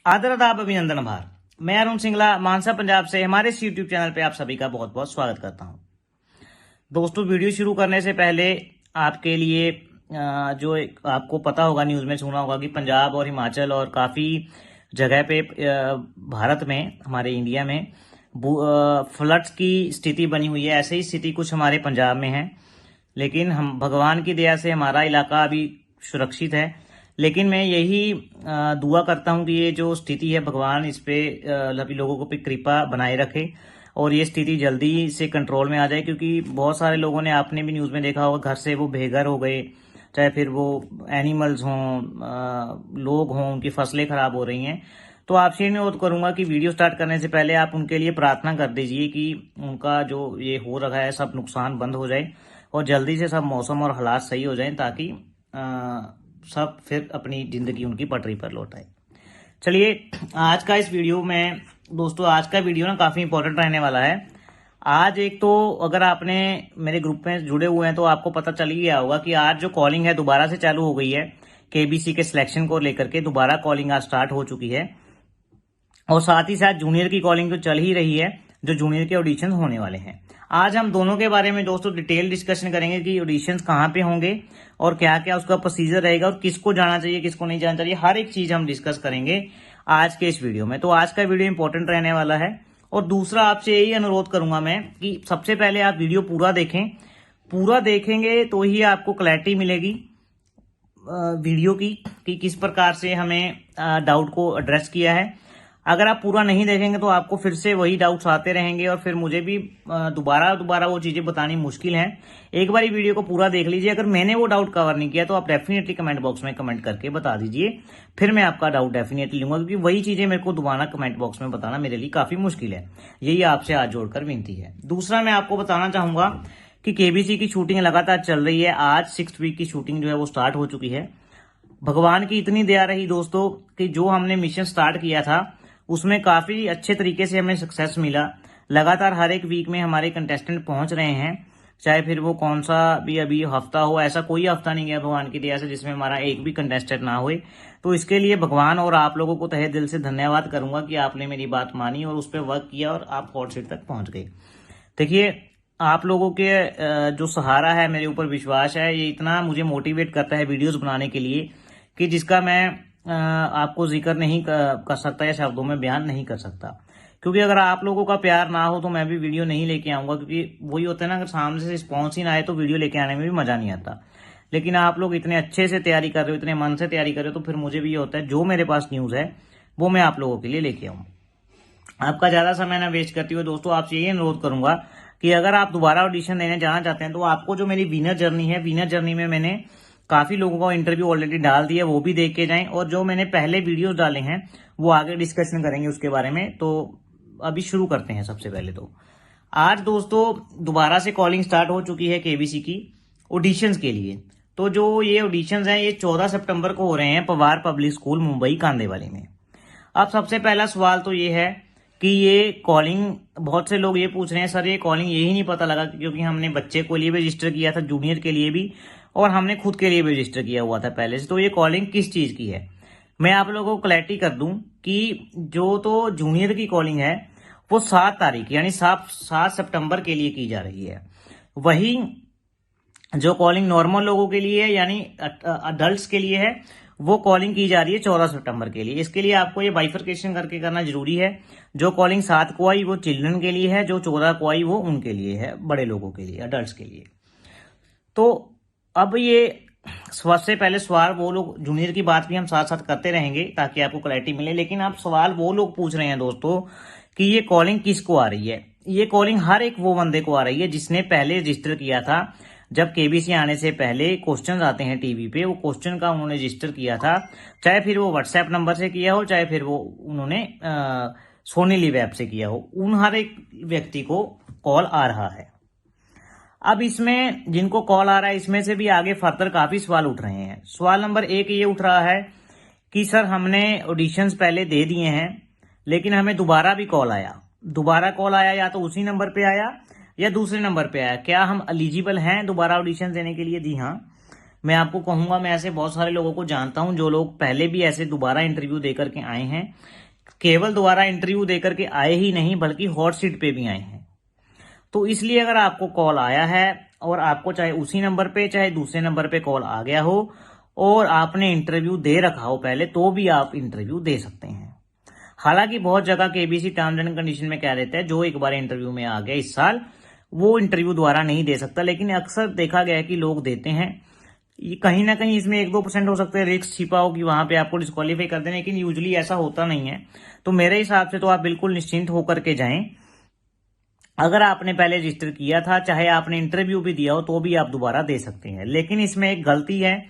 आदर अभिनंदन भार। मैं अरुण सिंगला मानसा पंजाब से हमारे इस यूट्यूब चैनल पे आप सभी का बहुत बहुत स्वागत करता हूं। दोस्तों, वीडियो शुरू करने से पहले आपके लिए आपको पता होगा, न्यूज़ में सुना होगा कि पंजाब और हिमाचल और काफ़ी जगह पे भारत में, हमारे इंडिया में फ्लड्स की स्थिति बनी हुई है। ऐसे ही स्थिति कुछ हमारे पंजाब में है, लेकिन हम भगवान की दया से हमारा इलाका अभी सुरक्षित है। लेकिन मैं यही दुआ करता हूं कि ये जो स्थिति है, भगवान इस पे सभी लोगों को कृपा बनाए रखे और ये स्थिति जल्दी से कंट्रोल में आ जाए। क्योंकि बहुत सारे लोगों ने, आपने भी न्यूज़ में देखा होगा, घर से वो बेघर हो गए, चाहे फिर वो एनिमल्स हों, लोग हों, उनकी फसलें खराब हो रही हैं। तो आपसे अनुरोध करूंगा कि वीडियो स्टार्ट करने से पहले आप उनके लिए प्रार्थना कर दीजिए कि उनका जो ये हो रखा है सब नुकसान बंद हो जाए और जल्दी से सब मौसम और हालात सही हो जाएं, ताकि सब फिर अपनी जिंदगी उनकी पटरी पर लौट आए। चलिए, आज का इस वीडियो में दोस्तों, आज का वीडियो ना काफ़ी इंपॉर्टेंट रहने वाला है। आज एक तो अगर आपने मेरे ग्रुप में जुड़े हुए हैं तो आपको पता चल ही गया होगा कि आज जो कॉलिंग है दोबारा से चालू हो गई है। केबीसी के सिलेक्शन को लेकर के दोबारा कॉलिंग आज स्टार्ट हो चुकी है और साथ ही साथ जूनियर की कॉलिंग तो चल ही रही है, जो जूनियर के ऑडिशन होने वाले हैं। आज हम दोनों के बारे में दोस्तों डिटेल डिस्कशन करेंगे कि ऑडिशंस कहाँ पे होंगे और क्या क्या उसका प्रोसीजर रहेगा और किसको जाना चाहिए, किसको नहीं जाना चाहिए, हर एक चीज हम डिस्कस करेंगे आज के इस वीडियो में। तो आज का वीडियो इंपॉर्टेंट रहने वाला है। और दूसरा, आपसे यही अनुरोध करूंगा मैं कि सबसे पहले आप वीडियो पूरा देखें। पूरा देखेंगे तो ही आपको क्लैरिटी मिलेगी वीडियो की कि किस प्रकार से हमें डाउट को एड्रेस किया है। अगर आप पूरा नहीं देखेंगे तो आपको फिर से वही डाउट्स आते रहेंगे और फिर मुझे भी दोबारा वो चीजें बतानी मुश्किल है। एक बार वीडियो को पूरा देख लीजिए। अगर मैंने वो डाउट कवर नहीं किया तो आप डेफिनेटली कमेंट बॉक्स में कमेंट करके बता दीजिए, फिर मैं आपका डाउट डेफिनेटली लूंगा, क्योंकि वही चीजें मेरे को दोबारा कमेंट बॉक्स में बताना मेरे लिए काफी मुश्किल है। यही आपसे आज जोड़कर विनती है। दूसरा, मैं आपको बताना चाहूंगा कि केबीसी की शूटिंग लगातार चल रही है। आज 6th वीक की शूटिंग जो है वो स्टार्ट हो चुकी है। भगवान की इतनी दया रही दोस्तों कि जो हमने मिशन स्टार्ट किया था उसमें काफी अच्छे तरीके से हमें सक्सेस मिला। लगातार हर एक वीक में हमारे कंटेस्टेंट पहुंच रहे हैं, चाहे फिर वो कौन सा भी अभी हफ्ता हो। ऐसा कोई हफ्ता नहीं गया भगवान की दया से जिसमें हमारा एक भी कंटेस्टेंट ना हुए। तो इसके लिए भगवान और आप लोगों को तहे दिल से धन्यवाद करूंगा कि आपने मेरी बात मानी और उस पर वर्क किया और आप हॉट सीट तक पहुंच गए। देखिए, आप लोगों के जो सहारा है, मेरे ऊपर विश्वास है, ये इतना मुझे मोटिवेट करता है वीडियोस बनाने के लिए कि जिसका मैं आपको जिक्र नहीं कर सकता या शब्दों में बयान नहीं कर सकता। क्योंकि अगर आप लोगों का प्यार ना हो तो मैं भी वीडियो नहीं लेके आऊंगा। क्योंकि वही होता है ना, अगर सामने से रिस्पॉन्स ही ना आए तो वीडियो लेके आने में भी मजा नहीं आता। लेकिन आप लोग इतने अच्छे से तैयारी कर रहे हो, इतने मन से तैयारी कर रहे हो, तो फिर मुझे भी ये होता है जो मेरे पास न्यूज है वो मैं आप लोगों के लिए लेके आऊँ। आपका ज्यादा समय ना वेस्ट करती हुए दोस्तों, आपसे यही अनुरोध करूंगा कि अगर आप दोबारा ऑडिशन देने जाना चाहते हैं तो आपको जो मेरी विनर जर्नी है, विनर जर्नी में मैंने काफी लोगों का इंटरव्यू ऑलरेडी डाल दिया, वो भी देख के जाएं। और जो मैंने पहले वीडियोस डाले हैं वो आगे डिस्कशन करेंगे उसके बारे में। तो अभी शुरू करते हैं। सबसे पहले तो आज दोस्तों दोबारा से कॉलिंग स्टार्ट हो चुकी है केबीसी की ऑडिशंस के लिए। तो जो ये ऑडिशंस हैं ये 14 सितंबर को हो रहे हैं पवार पब्लिक स्कूल मुंबई कांदेवाली में। अब सबसे पहला सवाल तो ये है कि ये कॉलिंग, बहुत से लोग ये पूछ रहे हैं सर ये कॉलिंग यही नहीं पता लगा, क्योंकि हमने बच्चे को लिए भी रजिस्टर किया था, जूनियर के लिए भी, और हमने खुद के लिए भी रजिस्टर किया हुआ था पहले से। तो ये कॉलिंग किस चीज की है, मैं आप लोगों को क्लैरिटी कर दूं कि जो तो जूनियर की कॉलिंग है वो 7 तारीख यानी 7 सितंबर के लिए की जा रही है। वही जो कॉलिंग नॉर्मल लोगों के लिए है यानी अडल्ट के लिए है, वो कॉलिंग की जा रही है 14 सितंबर के लिए। इसके लिए आपको ये बाइफरकेशन करके करना जरूरी है। जो कॉलिंग 7 को आई वो चिल्ड्रन के लिए है, जो 14 को आई वो उनके लिए है, बड़े लोगों के लिए, अडल्ट के लिए। तो अब ये सबसे पहले सवाल वो लोग, जूनियर की बात भी हम साथ साथ करते रहेंगे ताकि आपको क्लैरिटी मिले, लेकिन आप सवाल वो लोग पूछ रहे हैं दोस्तों कि ये कॉलिंग किसको आ रही है। ये कॉलिंग हर एक वो बंदे को आ रही है जिसने पहले रजिस्टर किया था। जब केबीसी आने से पहले क्वेश्चन आते हैं टीवी पे, वो क्वेश्चन का उन्होंने रजिस्टर किया था, चाहे फिर वो व्हाट्सएप नंबर से किया हो, चाहे फिर वो उन्होंने सोनी लिव ऐप से किया हो, उन हर एक व्यक्ति को कॉल आ रहा है। अब इसमें जिनको कॉल आ रहा है इसमें से भी आगे फर्दर काफी सवाल उठ रहे हैं। सवाल नंबर 1 ये उठ रहा है कि सर हमने ऑडिशंस पहले दे दिए हैं लेकिन हमें दोबारा भी कॉल आया। दोबारा कॉल आया या तो उसी नंबर पे आया या दूसरे नंबर पे आया, क्या हम एलिजिबल हैं दोबारा ऑडिशन देने के लिए? जी हाँ, मैं आपको कहूंगा, मैं ऐसे बहुत सारे लोगों को जानता हूं जो लोग पहले भी ऐसे दोबारा इंटरव्यू देकर के आए हैं, केवल दोबारा इंटरव्यू देकर के आए ही नहीं बल्कि हॉट सीट पे भी आए हैं। तो इसलिए अगर आपको कॉल आया है और आपको चाहे उसी नंबर पे चाहे दूसरे नंबर पे कॉल आ गया हो और आपने इंटरव्यू दे रखा हो पहले, तो भी आप इंटरव्यू दे सकते हैं। हालांकि बहुत जगह केबीसी टर्म्स एंड कंडीशन में क्या रहता है, जो एक बार इंटरव्यू में आ गया इस साल वो इंटरव्यू दोबारा नहीं दे सकता, लेकिन अक्सर देखा गया है कि लोग देते हैं। ये कहीं ना कहीं इसमें 1-2% हो सकता है रिस्क छिपा हो कि वहां पे आपको डिस्क्वालीफाई कर दें, लेकिन यूजुअली ऐसा होता नहीं है। तो मेरे हिसाब से तो आप बिल्कुल निश्चिंत होकर के जाएं। अगर आपने पहले रजिस्टर किया था, चाहे आपने इंटरव्यू भी दिया हो, तो भी आप दोबारा दे सकते हैं। लेकिन इसमें एक गलती है,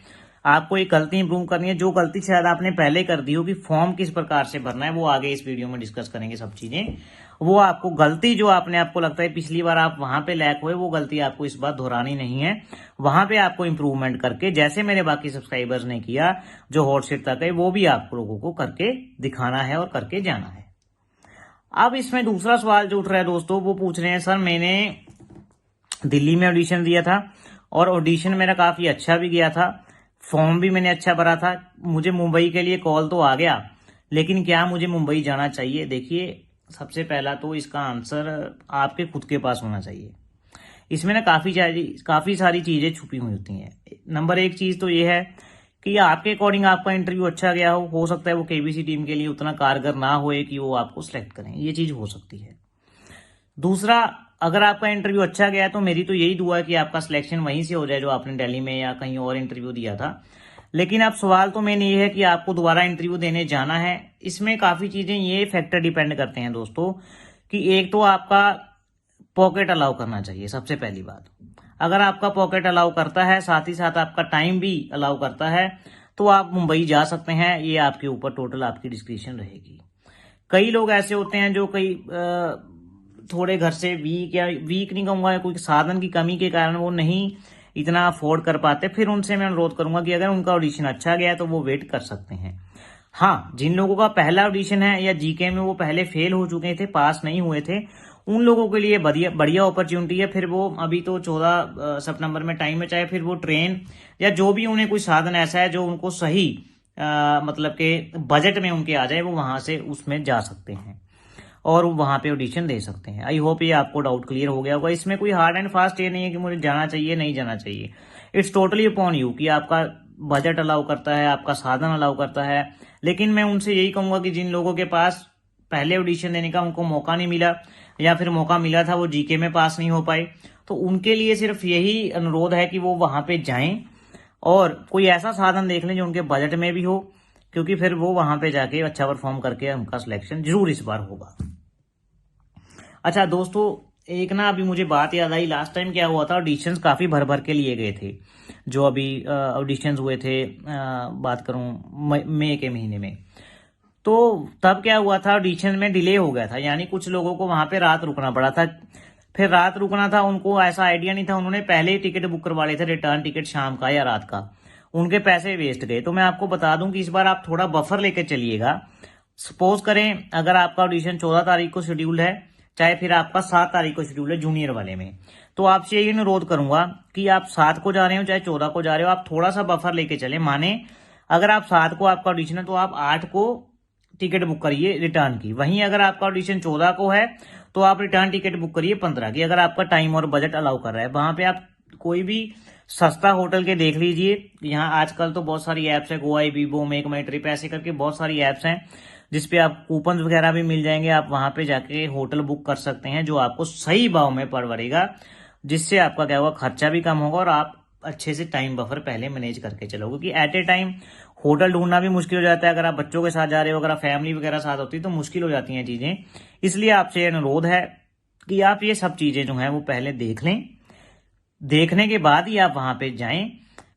आपको एक गलती इंप्रूव करनी है। जो गलती शायद आपने पहले कर दी हो कि फॉर्म किस प्रकार से भरना है, वो आगे इस वीडियो में डिस्कस करेंगे सब चीजें। वो आपको गलती जो आपको लगता है पिछली बार आप वहां पे लैक हुए, वो गलती आपको इस बार दोहरानी नहीं है। वहां पे आपको इंप्रूवमेंट करके, जैसे मेरे बाकी सब्सक्राइबर्स ने किया जो हॉट सीट तक है, वो भी आप लोगों को करके दिखाना है और करके जाना है। अब इसमें दूसरा सवाल जो उठ रहा है दोस्तों, वो पूछ रहे हैं सर मैंने दिल्ली में ऑडिशन दिया था और ऑडिशन मेरा काफी अच्छा भी गया था, फॉर्म भी मैंने अच्छा भरा था, मुझे मुंबई के लिए कॉल तो आ गया, लेकिन क्या मुझे मुंबई जाना चाहिए? देखिए, सबसे पहला तो इसका आंसर आपके खुद के पास होना चाहिए। इसमें ना काफी सारी चीजें छुपी हुई होती हैं। नंबर एक चीज तो ये है कि आपके अकॉर्डिंग आपका इंटरव्यू अच्छा गया हो सकता है वो केबीसी टीम के लिए उतना कारगर ना होए कि वो आपको सिलेक्ट करें, ये चीज हो सकती है। दूसरा, अगर आपका इंटरव्यू अच्छा गया तो मेरी तो यही दुआ है कि आपका सिलेक्शन वहीं से हो जाए जो आपने दिल्ली में या कहीं और इंटरव्यू दिया था। लेकिन अब सवाल तो मेन ये है कि आपको दोबारा इंटरव्यू देने जाना है। इसमें काफी चीजें, ये फैक्टर डिपेंड करते हैं दोस्तों कि एक तो आपका पॉकेट अलाउ करना चाहिए सबसे पहली बात। अगर आपका पॉकेट अलाउ करता है, साथ ही साथ आपका टाइम भी अलाउ करता है, तो आप मुंबई जा सकते हैं। ये आपके ऊपर टोटल आपकी डिस्क्रिप्शन रहेगी। कई लोग ऐसे होते हैं जो थोड़े घर से वीक नहीं कहूंगा, कोई साधन की कमी के कारण वो नहीं इतना अफोर्ड कर पाते, फिर उनसे मैं अनुरोध करूंगा कि अगर उनका ऑडिशन अच्छा गया तो वो वेट कर सकते हैं। हाँ, जिन लोगों का पहला ऑडिशन है या जीके में वो पहले फेल हो चुके थे, पास नहीं हुए थे, उन लोगों के लिए बढ़िया अपॉर्चुनिटी है। फिर वो अभी तो 14 सितंबर में टाइम है, चाहे फिर वो ट्रेन या जो भी उन्हें कोई साधन ऐसा है जो उनको सही मतलब के बजट में उनके आ जाए, वो वहां से उसमें जा सकते हैं और वहां पे ऑडिशन दे सकते हैं। आई होप ये आपको डाउट क्लियर हो गया होगा। इसमें कोई हार्ड एंड फास्ट ये नहीं है कि मुझे जाना चाहिए नहीं जाना चाहिए। इट्स टोटली अपॉन यू कि आपका बजट अलाउ करता है, आपका साधन अलाउ करता है। लेकिन मैं उनसे यही कहूंगा कि जिन लोगों के पास पहले ऑडिशन देने का उनको मौका नहीं मिला या फिर मौका मिला था वो जीके में पास नहीं हो पाए, तो उनके लिए सिर्फ यही अनुरोध है कि वो वहां पे जाएं और कोई ऐसा साधन देख लें जो उनके बजट में भी हो, क्योंकि फिर वो वहां पे जाके अच्छा परफॉर्म करके उनका सिलेक्शन जरूर इस बार होगा। अच्छा दोस्तों, एक ना अभी मुझे बात याद आई, लास्ट टाइम क्या हुआ था, ऑडिशंस काफी भर भर के लिए गए थे। जो अभी ऑडिशंस हुए थे, बात करूं मई के महीने में, तो तब क्या हुआ था, ऑडिशन में डिले हो गया था, यानी कुछ लोगों को वहां पे रात रुकना पड़ा था। फिर रात रुकना था, उनको ऐसा आइडिया नहीं था, उन्होंने पहले ही टिकट बुक करवा लिए थे, रिटर्न टिकट शाम का या रात का, उनके पैसे वेस्ट गए। तो मैं आपको बता दूं कि इस बार आप थोड़ा बफर लेकर चलिएगा। सपोज करें अगर आपका ऑडिशन 14 तारीख को शेड्यूल है, चाहे फिर आपका 7 तारीख को शेड्यूल है जूनियर वाले में, तो आपसे यही अनुरोध करूंगा कि आप 7 को जा रहे हो चाहे 14 को जा रहे हो, आप थोड़ा सा बफर लेके चले। माने अगर आप 7 को आपका ऑडिशन है तो आप 8 को टिकट बुक करिए रिटर्न की। वहीं अगर आपका ऑडिशन 14 को है तो आप रिटर्न टिकट बुक करिए 15 की, अगर आपका टाइम और बजट अलाउ कर रहा है। वहां पे आप कोई भी सस्ता होटल के देख लीजिए। यहाँ आजकल तो बहुत सारी एप्स है, गोवा, बीबो, मेक माई ट्रिप, ऐसे करके बहुत सारी एप्स हैं जिसपे आप कूपन वगैरह भी मिल जाएंगे। आप वहां पे जाके होटल बुक कर सकते हैं जो आपको सही भाव में पड़ेगा, जिससे आपका क्या होगा, खर्चा भी कम होगा और आप अच्छे से टाइम बफर पहले मैनेज करके चलोगे। क्योंकि एट ए टाइम होटल ढूंढना भी मुश्किल हो जाता है, अगर आप बच्चों के साथ जा रहे हो, अगर आप फैमिली वगैरह साथ होती है तो मुश्किल हो जाती हैं चीजें। इसलिए आपसे अनुरोध है कि आप ये सब चीजें जो हैं वो पहले देख लें, देखने के बाद ही आप वहां पे जाएं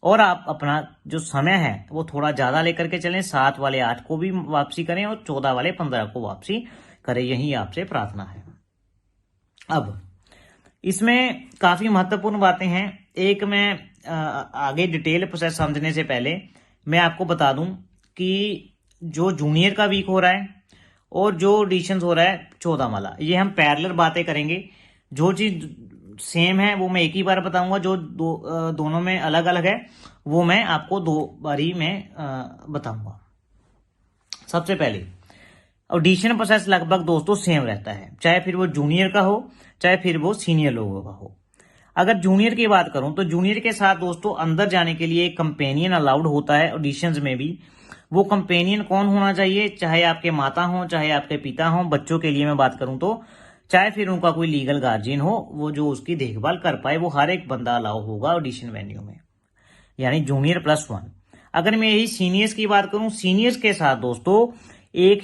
और आप अपना जो समय है वो थोड़ा ज्यादा लेकर के चलें। 7 वाले 8 को भी वापसी करें और 14 वाले 15 को वापसी करें, यही आपसे प्रार्थना है। अब इसमें काफी महत्वपूर्ण बातें हैं। एक, मैं आगे डिटेल प्रोसेस समझने से पहले मैं आपको बता दूं कि जो जूनियर का वीक हो रहा है और जो ऑडिशंस हो रहा है 14 वाला, ये हम पैरेलल बातें करेंगे। जो चीज सेम है वो मैं एक ही बार बताऊंगा, जो दोनों में अलग अलग है वो मैं आपको दो बारी में बताऊंगा। सबसे पहले ऑडिशन प्रोसेस लगभग दोस्तों सेम रहता है, चाहे फिर वो जूनियर का हो चाहे फिर वो सीनियर लोगों का हो। अगर जूनियर की बात करूं तो जूनियर के साथ दोस्तों अंदर जाने के लिए एक कंपेनियन अलाउड होता है ऑडिशंस में भी। वो कंपेनियन कौन होना चाहिए, चाहे आपके माता हो चाहे आपके पिता हो। बच्चों के लिए मैं बात करूं तो चाहे फिर उनका कोई लीगल गार्जियन हो, वो जो उसकी देखभाल कर पाए, वो हर एक बंदा अलाउ होगा ऑडिशन वेन्यू में, यानी जूनियर +1। अगर मैं यही सीनियर्स की बात करूं, सीनियर्स के साथ दोस्तों एक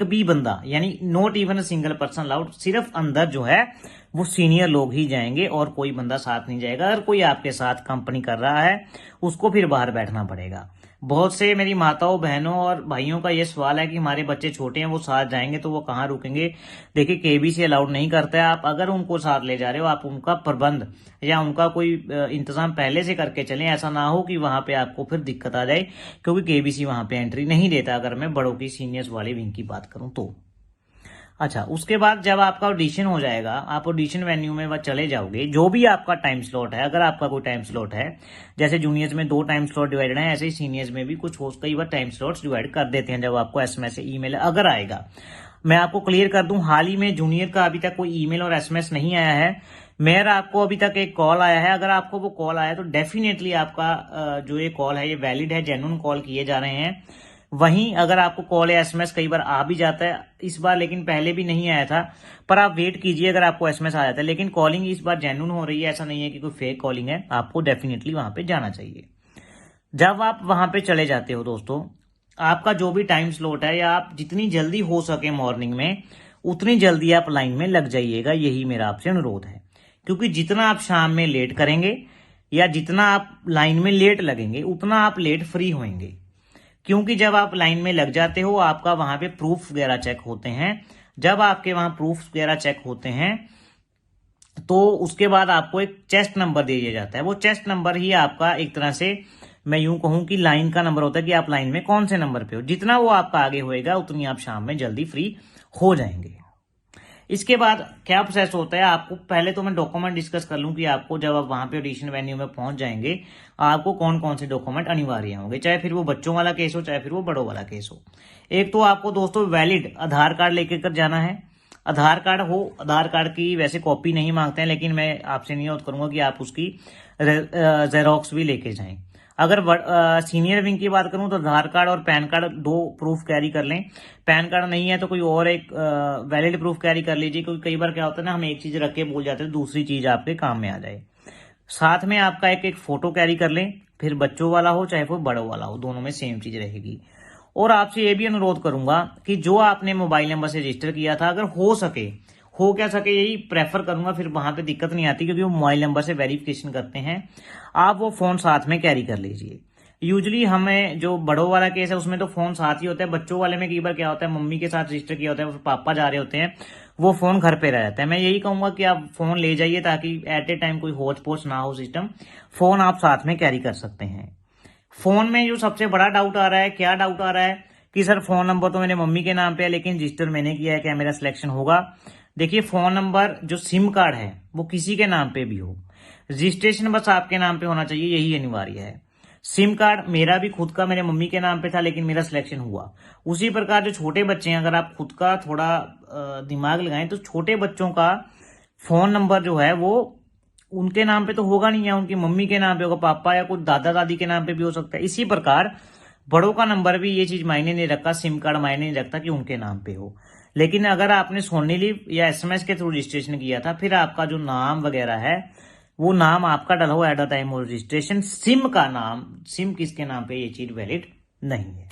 भी बंदा यानी not even single person allowed, सिर्फ अंदर जो है वो सीनियर लोग ही जाएंगे और कोई बंदा साथ नहीं जाएगा। अगर कोई आपके साथ कंपनी कर रहा है उसको फिर बाहर बैठना पड़ेगा। बहुत से मेरी माताओं बहनों और भाइयों का ये सवाल है कि हमारे बच्चे छोटे हैं, वो साथ जाएंगे तो वो कहाँ रुकेंगे। देखिए केबीसी अलाउड नहीं करता है। आप अगर उनको साथ ले जा रहे हो, आप उनका प्रबंध या उनका कोई इंतजाम पहले से करके चलें। ऐसा ना हो कि वहां पे आपको फिर दिक्कत आ जाए, क्योंकि केबीसी वहां पे एंट्री नहीं देता अगर मैं बड़ों की सीनियर्स वाले विंग की बात करूं तो। अच्छा, उसके बाद जब आपका ऑडिशन हो जाएगा, आप ऑडिशन वेन्यू में चले जाओगे, जो भी आपका टाइम स्लॉट है, अगर आपका कोई टाइम स्लॉट है, जैसे जूनियर्स में 2 टाइम स्लॉट डिवाइडेड है, ऐसे ही सीनियर्स में भी कुछ कई बार टाइम स्लॉट्स डिवाइड कर देते हैं। जब आपको एसएमएस से ईमेल अगर आएगा, मैं आपको क्लियर कर दूं, हाल ही में जूनियर का अभी तक कोई ईमेल और एसएमएस नहीं आया है। मेरा आपको अभी तक एक कॉल आया है। अगर आपको वो कॉल आया तो डेफिनेटली आपका जो ये कॉल है ये वैलिड है, जेन्युइन कॉल किए जा रहे हैं। वहीं अगर आपको कॉल या एसएमएस कई बार आ भी जाता है, इस बार लेकिन पहले भी नहीं आया था, पर आप वेट कीजिए अगर आपको एसएमएस आ जाता है। लेकिन कॉलिंग इस बार जेन्युइन हो रही है, ऐसा नहीं है कि कोई फेक कॉलिंग है। आपको डेफिनेटली वहां पे जाना चाहिए। जब आप वहां पे चले जाते हो दोस्तों, आपका जो भी टाइम स्लॉट है, या आप जितनी जल्दी हो सके मॉर्निंग में उतनी जल्दी आप लाइन में लग जाइएगा। यही मेरा आपसे अनुरोध है, क्योंकि जितना आप शाम में लेट करेंगे या जितना आप लाइन में लेट लगेंगे, उतना आप लेट फ्री होंगे। क्योंकि जब आप लाइन में लग जाते हो, आपका वहां पे प्रूफ वगैरह चेक होते हैं। जब आपके वहां प्रूफ वगैरह चेक होते हैं तो उसके बाद आपको एक चेस्ट नंबर दे दिया जाता है। वो चेस्ट नंबर ही आपका एक तरह से मैं यूं कहूं कि लाइन का नंबर होता है, कि आप लाइन में कौन से नंबर पे हो। जितना वो आपका आगे होएगा उतनी आप शाम में जल्दी फ्री हो जाएंगे। इसके बाद क्या प्रोसेस होता है, आपको पहले तो मैं डॉक्यूमेंट डिस्कस कर लूं कि आपको जब आप वहां पे ऑडिशन वेन्यू में पहुंच जाएंगे, आपको कौन कौन से डॉक्यूमेंट अनिवार्य होंगे, चाहे फिर वो बच्चों वाला केस हो चाहे फिर वो बड़ों वाला केस हो। एक तो आपको दोस्तों वैलिड आधार कार्ड लेकर कर जाना है। आधार कार्ड हो, आधार कार्ड की वैसे कॉपी नहीं मांगते हैं, लेकिन मैं आपसे निवेदन करूंगा कि आप उसकी जेरोक्स भी लेके जाएं। अगर सीनियर विंग की बात करूं तो आधार कार्ड और पैन कार्ड 2 प्रूफ कैरी कर लें। पैन कार्ड नहीं है तो कोई और एक वैलिड प्रूफ कैरी कर लीजिए, क्योंकि कई बार क्या होता है ना, हम एक चीज रख के भूल जाते हैं, दूसरी चीज आपके काम में आ जाए। साथ में आपका एक फोटो कैरी कर लें, फिर बच्चों वाला हो चाहे फिर बड़ों वाला हो, दोनों में सेम चीज रहेगी। और आपसे ये भी अनुरोध करूंगा कि जो आपने मोबाइल नंबर से रजिस्टर किया था, अगर हो क्या सके यही प्रेफर करूंगा, फिर वहां पे दिक्कत नहीं आती, क्योंकि वो मोबाइल नंबर से वेरिफिकेशन करते हैं। आप वो फोन साथ में कैरी कर लीजिए। यूजली हमें जो बड़ों वाला केस है उसमें तो फोन साथ ही होता है। बच्चों वाले में कई बार क्या होता है, मम्मी के साथ रजिस्टर किया होता है, पापा जा रहे होते हैं, वो फोन घर पे रह जाता है। मैं यही कहूंगा कि आप फोन ले जाइए, ताकि एट ए टाइम कोई होच पोच ना हो सिस्टम। फोन आप साथ में कैरी कर सकते हैं। फोन में जो सबसे बड़ा डाउट आ रहा है, क्या डाउट आ रहा है कि सर फोन नंबर तो मेरे मम्मी के नाम पे है, लेकिन रजिस्टर मैंने किया है, क्या मेरा सिलेक्शन होगा। देखिए, फोन नंबर जो सिम कार्ड है वो किसी के नाम पे भी हो, रजिस्ट्रेशन बस आपके नाम पे होना चाहिए, यही अनिवार्य है। सिम कार्ड मेरा भी खुद का मेरे मम्मी के नाम पे था, लेकिन मेरा सिलेक्शन हुआ। उसी प्रकार जो छोटे बच्चे हैं, अगर आप खुद का थोड़ा दिमाग लगाएं तो छोटे बच्चों का फोन नंबर जो है वो उनके नाम पे तो होगा नहीं, या उनकी मम्मी के नाम पे होगा, पापा या कुछ दादा दादी के नाम पे भी हो सकता है। इसी प्रकार बड़ों का नंबर भी ये चीज मायने नहीं रखता, सिम कार्ड मायने नहीं रखता कि उनके नाम पे हो। लेकिन अगर आपने सोनीलिव या एसएमएस के थ्रू रजिस्ट्रेशन किया था, फिर आपका जो नाम वगैरह है वो नाम आपका डला हो at the time of registration, SIM का नाम, सिम किसके नाम पे, ये चीज वैलिड नहीं है।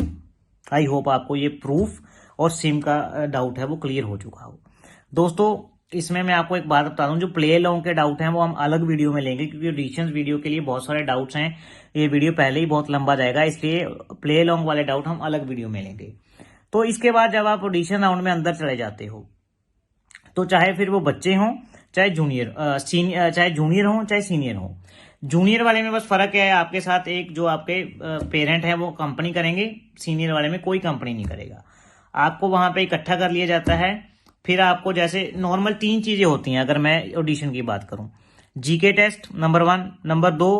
आई होप आपको ये प्रूफ और सिम का डाउट है वो क्लियर हो चुका हो। दोस्तों, इसमें मैं आपको एक बात बता दूं, जो प्ले अलोंग के डाउट हैं वो हम अलग वीडियो में लेंगे, क्योंकि ऑडिशंस वीडियो के लिए बहुत सारे डाउट्स हैं। ये वीडियो पहले ही बहुत लंबा जाएगा, इसलिए प्ले अलोंग वाले डाउट हम अलग वीडियो में लेंगे। तो इसके बाद जब आप ऑडिशन राउंड में अंदर चले जाते हो, तो चाहे फिर वो बच्चे हों चाहे चाहे जूनियर हो चाहे सीनियर हो, जूनियर वाले में बस फर्क क्या है, आपके साथ एक जो आपके पेरेंट हैं वो कंपनी करेंगे, सीनियर वाले में कोई कंपनी नहीं करेगा। आपको वहां पे इकट्ठा कर लिया जाता है। फिर आपको जैसे नॉर्मल 3 चीजें होती हैं, अगर मैं ऑडिशन की बात करूं, GK test number 1, number 2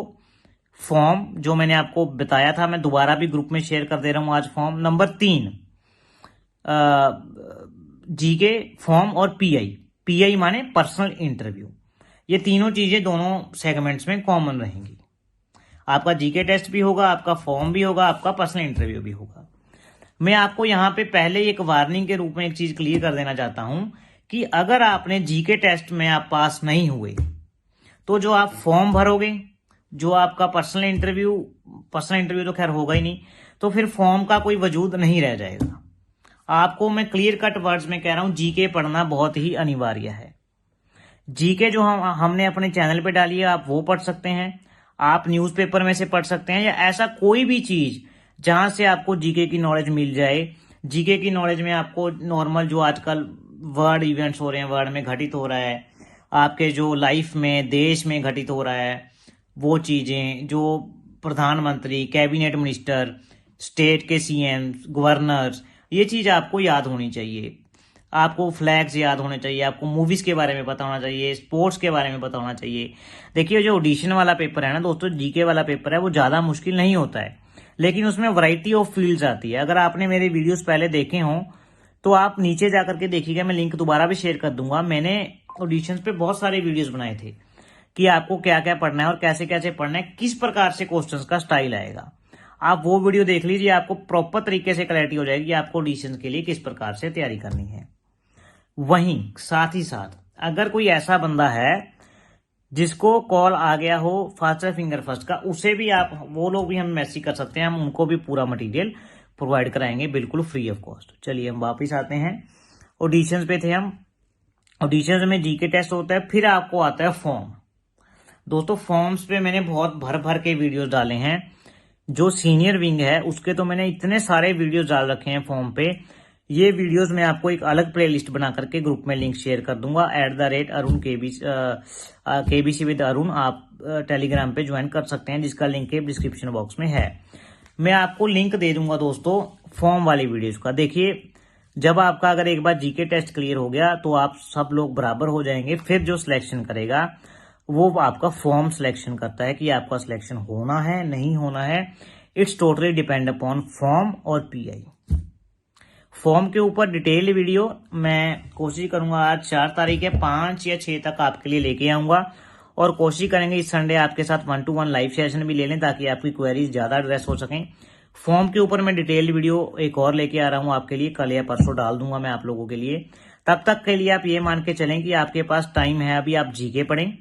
form जो मैंने आपको बताया था, मैं दोबारा भी ग्रुप में शेयर कर दे रहा हूं आज। फॉर्म नंबर 3 जीके फॉर्म और पीआई माने पर्सनल इंटरव्यू। ये तीनों चीजें दोनों सेगमेंट्स में कॉमन रहेंगी। आपका जीके टेस्ट भी होगा, आपका फॉर्म भी होगा, आपका पर्सनल इंटरव्यू भी होगा। मैं आपको यहाँ पे पहले एक वार्निंग के रूप में एक चीज क्लियर कर देना चाहता हूं कि अगर आपने जीके टेस्ट में आप पास नहीं हुए तो जो आप फॉर्म भरोगे, जो आपका पर्सनल इंटरव्यू तो खैर होगा ही नहीं, तो फिर फॉर्म का कोई वजूद नहीं रह जाएगा। आपको मैं क्लियर कट वर्ड्स में कह रहा हूं, जीके पढ़ना बहुत ही अनिवार्य है। जीके जो हमने अपने चैनल पे डाली है, आप वो पढ़ सकते हैं, आप न्यूज़पेपर में से पढ़ सकते हैं, या ऐसा कोई भी चीज जहां से आपको जीके की नॉलेज मिल जाए। जीके की नॉलेज में आपको नॉर्मल जो आजकल वर्ल्ड इवेंट्स हो रहे हैं, वर्ल्ड में घटित हो रहा है, आपके जो लाइफ में देश में घटित हो रहा है, वो चीजें जो प्रधानमंत्री, कैबिनेट मिनिस्टर, स्टेट के सीएम, गवर्नर्स, ये चीज आपको याद होनी चाहिए। आपको फ्लैग्स याद होने चाहिए, आपको मूवीज के बारे में पता होना चाहिए, स्पोर्ट्स के बारे में पता होना चाहिए। देखिए जो ऑडिशन वाला पेपर है ना दोस्तों, जीके वाला पेपर है, वो ज्यादा मुश्किल नहीं होता है, लेकिन उसमें वैरायटी ऑफ फील्ड्स आती है। अगर आपने मेरे वीडियोस पहले देखे हों तो आप नीचे जाकर के देखिएगा, मैं लिंक दोबारा भी शेयर कर दूंगा। मैंने ऑडिशंस पे बहुत सारे वीडियोस बनाए थे कि आपको क्या क्या पढ़ना है और कैसे कैसे पढ़ना है, किस प्रकार से क्वेश्चंस का स्टाइल आएगा। आप वो वीडियो देख लीजिए, आपको प्रॉपर तरीके से क्लैरिटी हो जाएगी आपको ऑडिशंस के लिए किस प्रकार से तैयारी करनी है। वहीं साथ ही साथ अगर कोई ऐसा बंदा है जिसको कॉल आ गया हो फास्टर फिंगर फर्स्ट का, उसे भी आप, वो लोग भी हम मैसेज कर सकते हैं, हम उनको भी पूरा मटेरियल प्रोवाइड कराएंगे बिल्कुल फ्री ऑफ कॉस्ट। चलिए हम वापस आते हैं, ऑडिशंस पे थे हम। ऑडिशंस में जीके टेस्ट होता है, फिर आपको आता है फॉर्म। दोस्तों फॉर्म्स पे मैंने बहुत भर भर के वीडियोस डाले हैं। जो सीनियर विंग है उसके तो मैंने इतने सारे वीडियोस डाल रखे हैं फॉर्म पे। ये वीडियोस मैं आपको एक अलग प्लेलिस्ट बना करके ग्रुप में लिंक शेयर कर दूंगा, @arun KBC विद अरुण। आप टेलीग्राम पे ज्वाइन कर सकते हैं, जिसका लिंक डिस्क्रिप्शन बॉक्स में है। मैं आपको लिंक दे दूंगा दोस्तों फॉर्म वाली वीडियोस का। देखिए जब आपका अगर एक बार जीके टेस्ट क्लियर हो गया तो आप सब लोग बराबर हो जाएंगे। फिर जो सिलेक्शन करेगा वो आपका फॉर्म सिलेक्शन करता है कि आपका सिलेक्शन होना है नहीं होना है। It's totally depend upon form और पीआई। फॉर्म के ऊपर डिटेल वीडियो मैं कोशिश करूंगा आज 4 तारीख है, 5 या 6 तक आपके लिए लेके आऊंगा, और कोशिश करेंगे इस संडे आपके साथ 1-to-1 लाइव सेशन भी ले लें ताकि आपकी क्वेरीज ज्यादा एड्रेस हो सकें। फॉर्म के ऊपर मैं डिटेल वीडियो एक और लेके आ रहा हूं आपके लिए, कल या परसों डाल दूंगा मैं आप लोगों के लिए। तब तक के लिए आप ये मान के चलें कि आपके पास टाइम है, अभी आप जीके पढ़ें।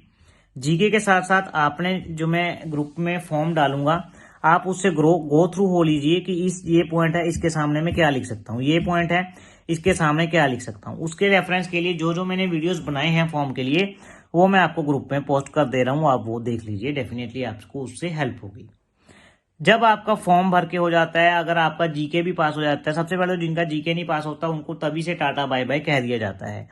जीके के साथ साथ आपने जो मैं ग्रुप में फॉर्म डालूंगा आप उससे गो थ्रू हो लीजिए कि ये पॉइंट है, इसके सामने मैं क्या लिख सकता हूँ, ये पॉइंट है, इसके सामने क्या लिख सकता हूँ। उसके रेफरेंस के लिए जो मैंने वीडियोस बनाए हैं फॉर्म के लिए वो मैं आपको ग्रुप में पोस्ट कर दे रहा हूँ, आप वो देख लीजिए, डेफिनेटली आपको उससे हेल्प होगी। जब आपका फॉर्म भर के हो जाता है, अगर आपका जीके भी पास हो जाता है, सबसे पहले जिनका जीके नहीं पास होता उनको तभी से टाटा बाय बाय कह दिया जाता है।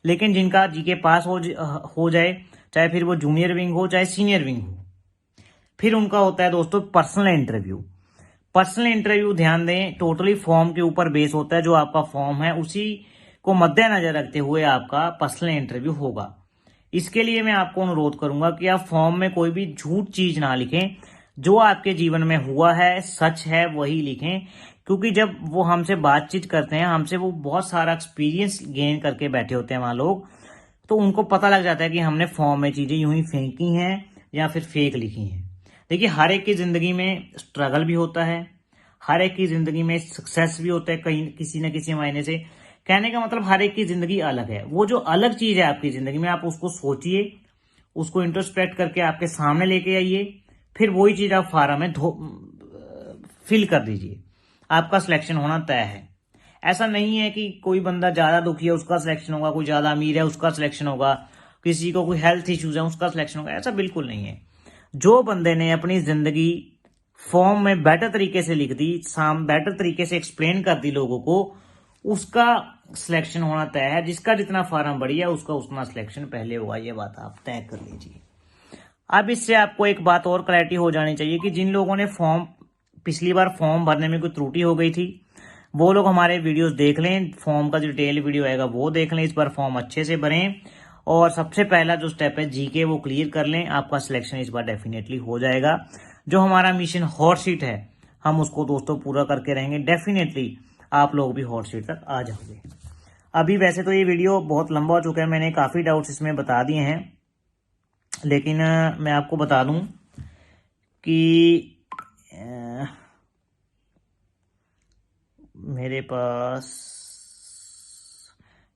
लेकिन जिनका जीके पास हो जाए, चाहे फिर वो जूनियर विंग हो चाहे सीनियर विंग हो, फिर उनका होता है दोस्तों पर्सनल इंटरव्यू। पर्सनल इंटरव्यू ध्यान दें टोटली फॉर्म के ऊपर बेस होता है। जो आपका फॉर्म है उसी को मद्देनजर रखते हुए आपका पर्सनल इंटरव्यू होगा। इसके लिए मैं आपको अनुरोध करूंगा कि आप फॉर्म में कोई भी झूठ चीज ना लिखें, जो आपके जीवन में हुआ है सच है वही लिखें, क्योंकि जब वो हमसे बातचीत करते हैं, हमसे वो बहुत सारा एक्सपीरियंस गेन करके बैठे होते हैं वहां लोग, तो उनको पता लग जाता है कि हमने फॉर्म में चीजें यूं ही फेंकी हैं या फिर फेक लिखी हैं। देखिए हर एक की जिंदगी में स्ट्रगल भी होता है, हर एक की जिंदगी में सक्सेस भी होता है, कहीं किसी न किसी मायने से। कहने का मतलब हर एक की जिंदगी अलग है। वो जो अलग चीज है आपकी जिंदगी में, आप उसको सोचिए, उसको इंट्रोस्पेक्ट करके आपके सामने लेके आइए, फिर वही चीज आप फार्म में फिल कर दीजिए, आपका सिलेक्शन होना तय है। ऐसा नहीं है कि कोई बंदा ज्यादा दुखी है उसका सिलेक्शन होगा, कोई ज्यादा अमीर है उसका सिलेक्शन होगा, किसी को कोई हेल्थ इश्यूज है उसका सिलेक्शन होगा, ऐसा बिल्कुल नहीं है। जो बंदे ने अपनी जिंदगी फॉर्म में बेटर तरीके से लिख दी, बेटर तरीके से एक्सप्लेन कर दी लोगों को, उसका सिलेक्शन होना तय है। जिसका जितना फार्म बढ़िया उसका उतना सिलेक्शन पहले होगा, ये बात आप तय कर लीजिए। अब इससे आपको एक बात और क्लैरिटी हो जानी चाहिए कि जिन लोगों ने पिछली बार फॉर्म भरने में कोई त्रुटि हो गई थी, वो लोग हमारे वीडियोस देख लें, फॉर्म का जो डिटेल वीडियो आएगा वो देख लें, इस बार फॉर्म अच्छे से भरें, और सबसे पहला जो स्टेप है जीके वो क्लियर कर लें, आपका सिलेक्शन इस बार डेफिनेटली हो जाएगा। जो हमारा मिशन हॉट सीट है हम उसको दोस्तों पूरा करके रहेंगे। डेफिनेटली आप लोग भी हॉट सीट तक आ जाओगे। अभी वैसे तो ये वीडियो बहुत लंबा हो चुका है, मैंने काफ़ी डाउट्स इसमें बता दिए हैं, लेकिन मैं आपको बता दूं कि मेरे पास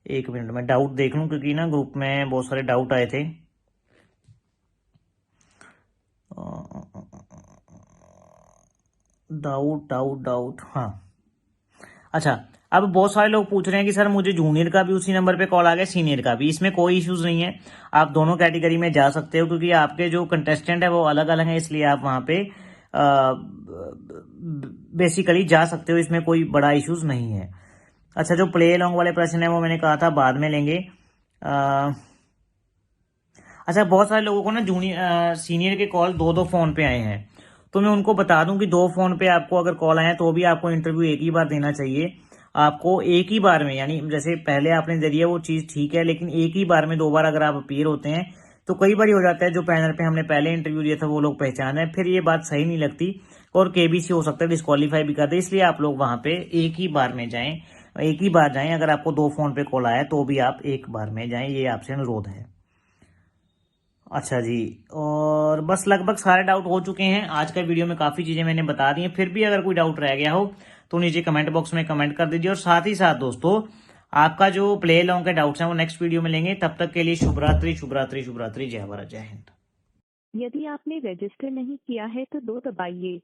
एक मिनट में डाउट देख लूं, क्योंकि ना ग्रुप में बहुत सारे डाउट आए थे। डाउट डाउट डाउट, हाँ अच्छा। अब बहुत सारे लोग पूछ रहे हैं कि सर मुझे जूनियर का भी उसी नंबर पे कॉल आ गया, सीनियर का भी। इसमें कोई इश्यूज नहीं है, आप दोनों कैटेगरी में जा सकते हो, क्योंकि आपके जो कंटेस्टेंट है वो अलग अलग हैं, इसलिए आप वहां पे बेसिकली जा सकते हो। इसमें कोई बड़ा इश्यूज नहीं है। अच्छा, जो प्ले अलॉन्ग वाले प्रश्न है वो मैंने कहा था बाद में लेंगे। अच्छा, बहुत सारे लोगों को ना जूनियर सीनियर के कॉल दो दो फोन पे आए हैं, तो मैं उनको बता दूं कि दो फोन पे आपको अगर कॉल आए तो भी आपको इंटरव्यू एक ही बार देना चाहिए। आपको एक ही बार में, यानी जैसे पहले आपने दे दिया वो चीज ठीक है, लेकिन एक ही बार में दो बार अगर आप अपीयर होते हैं तो कई बार हो जाता है जो पैनल पे हमने पहले इंटरव्यू दिया था वो लोग पहचान है, फिर ये बात सही नहीं लगती और केबीसी हो सकता है डिस्क्वालीफाई भी कर दे। इसलिए आप लोग वहां पे एक ही बार में जाएं, एक ही बार जाएं। अगर आपको दो फोन पे कॉल आया तो भी आप एक बार में जाएं, ये आपसे अनुरोध है। अच्छा जी, और बस लगभग सारे डाउट हो चुके हैं। आज का वीडियो में काफ़ी चीज़ें मैंने बता दी हैं, फिर भी अगर कोई डाउट रह गया हो तो नीचे कमेंट बॉक्स में कमेंट कर दीजिए। और साथ ही साथ दोस्तों, आपका जो प्ले अलॉन्ग के डाउट्स हैं वो नेक्स्ट वीडियो में लेंगे। तब तक के लिए शुभ रात्रि, शुभ रात्रि, शुभ रात्रि। जय भारत, जय हिंद। यदि आपने रजिस्टर नहीं किया है तो 2 दबाइए।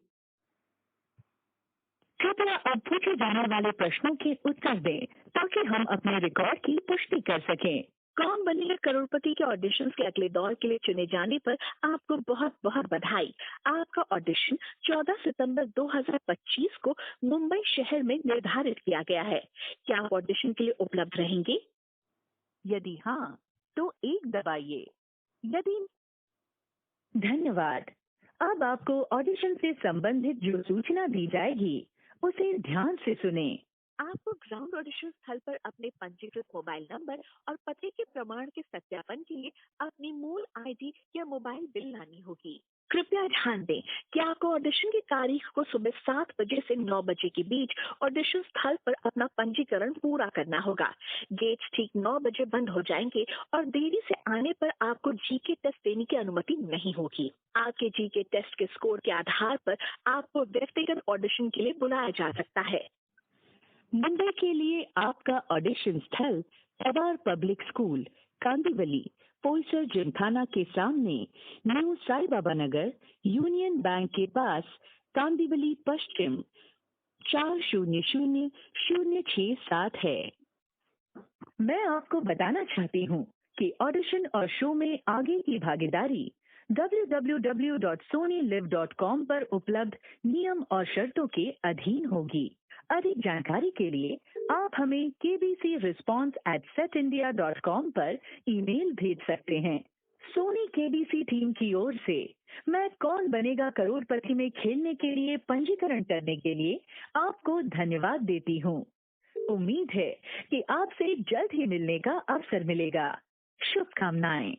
कृपया अब पूछे जाने वाले प्रश्नों के उत्तर दें ताकि हम अपने रिकॉर्ड की पुष्टि कर सकें। कौन बनेगा करोड़पति के ऑडिशन के अगले दौर के लिए चुने जाने पर आपको बहुत बहुत बधाई। आपका ऑडिशन 14 सितंबर 2025 को मुंबई शहर में निर्धारित किया गया है। क्या आप ऑडिशन के लिए उपलब्ध रहेंगे? यदि हाँ, तो 1 दबाइए। यदि धन्यवाद। अब आपको ऑडिशन से संबंधित जो सूचना दी जाएगी उसे ध्यान से सुने। आपको ग्राउंड ऑडिशन स्थल पर अपने पंजीकृत मोबाइल नंबर और पते के प्रमाण के सत्यापन के लिए अपनी मूल आईडी या मोबाइल बिल लानी होगी। कृपया ध्यान दें कि आपको ऑडिशन की तारीख को सुबह 7 बजे से 9 बजे के बीच ऑडिशन स्थल पर अपना पंजीकरण पूरा करना होगा। गेट्स ठीक 9 बजे बंद हो जाएंगे और देरी से आने पर आपको जीके टेस्ट देने की अनुमति नहीं होगी। आपके जीके टेस्ट के स्कोर के आधार पर आपको व्यक्तिगत ऑडिशन के लिए बुलाया जा सकता है। मुंबई के लिए आपका ऑडिशन स्थल एवर पब्लिक स्कूल, कांदिवली, पोलचर जिमखाना के सामने, new Sai Baba Nagar, Union Bank के पास, कांदिवली पश्चिम 400067 है। मैं आपको बताना चाहती हूँ कि ऑडिशन और शो में आगे की भागीदारी www.sonylive.com पर उपलब्ध नियम और शर्तों के अधीन होगी। अधिक जानकारी के लिए आप हमें kbcresponse@setindia.com पर ईमेल भेज सकते हैं। सोनी केबीसी टीम की ओर से मैं कौन बनेगा करोड़पति में खेलने के लिए पंजीकरण करने के लिए आपको धन्यवाद देती हूँ। उम्मीद है कि आपसे जल्द ही मिलने का अवसर मिलेगा। शुभकामनाएं।